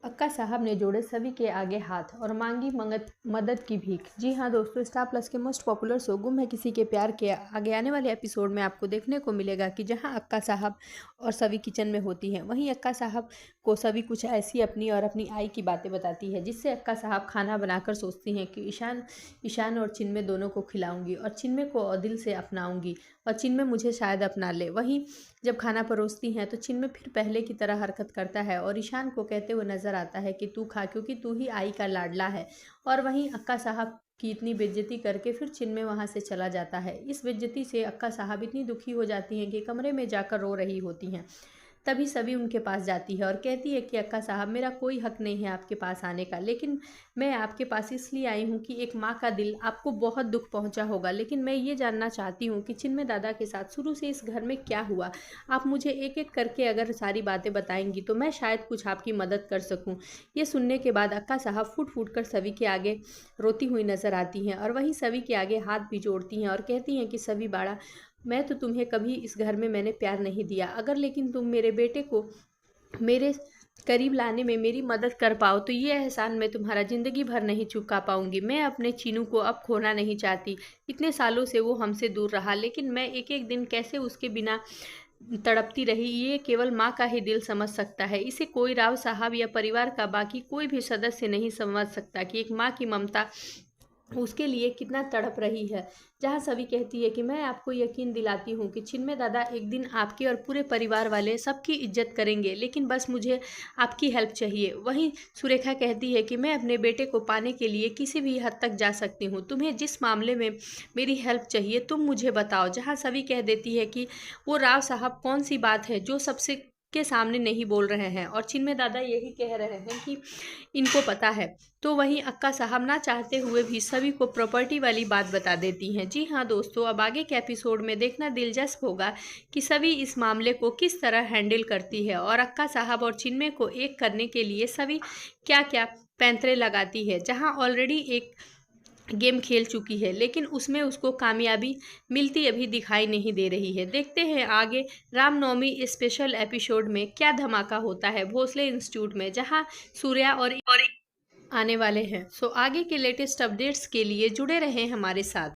अक्का साहब ने जोड़े सभी के आगे हाथ और मांगी मदद की भीख। जी हाँ दोस्तों, स्टार प्लस के मोस्ट पॉपुलर शो गुम है किसी के प्यार के आगे आने वाले एपिसोड में आपको देखने को मिलेगा कि जहाँ अक्का साहब और सभी किचन में होती हैं, वहीं अक्का साहब को सभी कुछ ऐसी अपनी और अपनी आई की बातें बताती है, जिससे अक्का साहब खाना बनाकर सोचती हैं कि ईशान और चिन्मय दोनों को खिलाऊंगी और चिन्मय को दिल से अपनाऊंगी और चिन्मय मुझे शायद अपना ले। वहीं जब खाना परोसती हैं तो चिन्मय फिर पहले की तरह हरकत करता है और ईशान को कहते हुए नजर आता है कि तू खा, क्योंकि तू ही आई का लाडला है। और वहीं अक्का साहब की इतनी बेइज्जती करके फिर चिन्मय वहां से चला जाता है। इस बेइज्जती से अक्का साहब इतनी दुखी हो जाती हैं कि कमरे में जाकर रो रही होती हैं। तभी सभी उनके पास जाती है और कहती है कि अक्का साहब, मेरा कोई हक नहीं है आपके पास आने का, लेकिन मैं आपके पास इसलिए आई हूँ कि एक माँ का दिल आपको बहुत दुख पहुँचा होगा, लेकिन मैं ये जानना चाहती हूँ कि चिन्मय दादा के साथ शुरू से इस घर में क्या हुआ। आप मुझे एक एक करके अगर सारी बातें बताएंगी तो मैं शायद कुछ आपकी मदद कर सकूँ। ये सुनने के बाद अक्का साहब फूट फूट कर सभी के आगे रोती हुई नजर आती हैं और वहीं सभी के आगे हाथ भी जोड़ती हैं और कहती हैं कि सभी बाड़ा, मैं तो तुम्हें कभी इस घर में मैंने प्यार नहीं दिया, अगर लेकिन तुम मेरे बेटे को मेरे करीब लाने में मेरी मदद कर पाओ तो ये एहसान मैं तुम्हारा ज़िंदगी भर नहीं चुका पाऊंगी। मैं अपने चीनू को अब खोना नहीं चाहती। इतने सालों से वो हमसे दूर रहा, लेकिन मैं एक एक दिन कैसे उसके बिना तड़पती रही, ये केवल माँ का ही दिल समझ सकता है। इसे कोई राव साहब या परिवार का बाकी कोई भी सदस्य नहीं समझ सकता कि एक माँ की ममता उसके लिए कितना तड़प रही है। जहाँ सभी कहती है कि मैं आपको यकीन दिलाती हूँ कि चिन्मय दादा एक दिन आपके और पूरे परिवार वाले सबकी इज्जत करेंगे, लेकिन बस मुझे आपकी हेल्प चाहिए। वहीं सुरेखा कहती है कि मैं अपने बेटे को पाने के लिए किसी भी हद तक जा सकती हूँ, तुम्हें जिस मामले में मेरी हेल्प चाहिए तुम मुझे बताओ। जहाँ सभी कह देती है कि वो राव साहब कौन सी बात है जो सबसे के सामने नहीं बोल रहे हैं और चिन्मय दादा यही कह रहे हैं कि इनको पता है। तो वहीं अक्का साहब ना चाहते हुए भी सभी को प्रॉपर्टी वाली बात बता देती हैं। जी हाँ दोस्तों, अब आगे के एपिसोड में देखना दिलचस्प होगा कि सभी इस मामले को किस तरह हैंडल करती है और अक्का साहब और चिन्मय को एक करने के लिए सभी क्या क्या पैंतरे लगाती है। जहाँ ऑलरेडी एक गेम खेल चुकी है, लेकिन उसमें उसको कामयाबी मिलती अभी दिखाई नहीं दे रही है। देखते हैं आगे रामनवमी स्पेशल एपिसोड में क्या धमाका होता है भोसले इंस्टीट्यूट में, जहां सूर्या और आने वाले हैं। सो आगे के लेटेस्ट अपडेट्स के लिए जुड़े रहें हमारे साथ।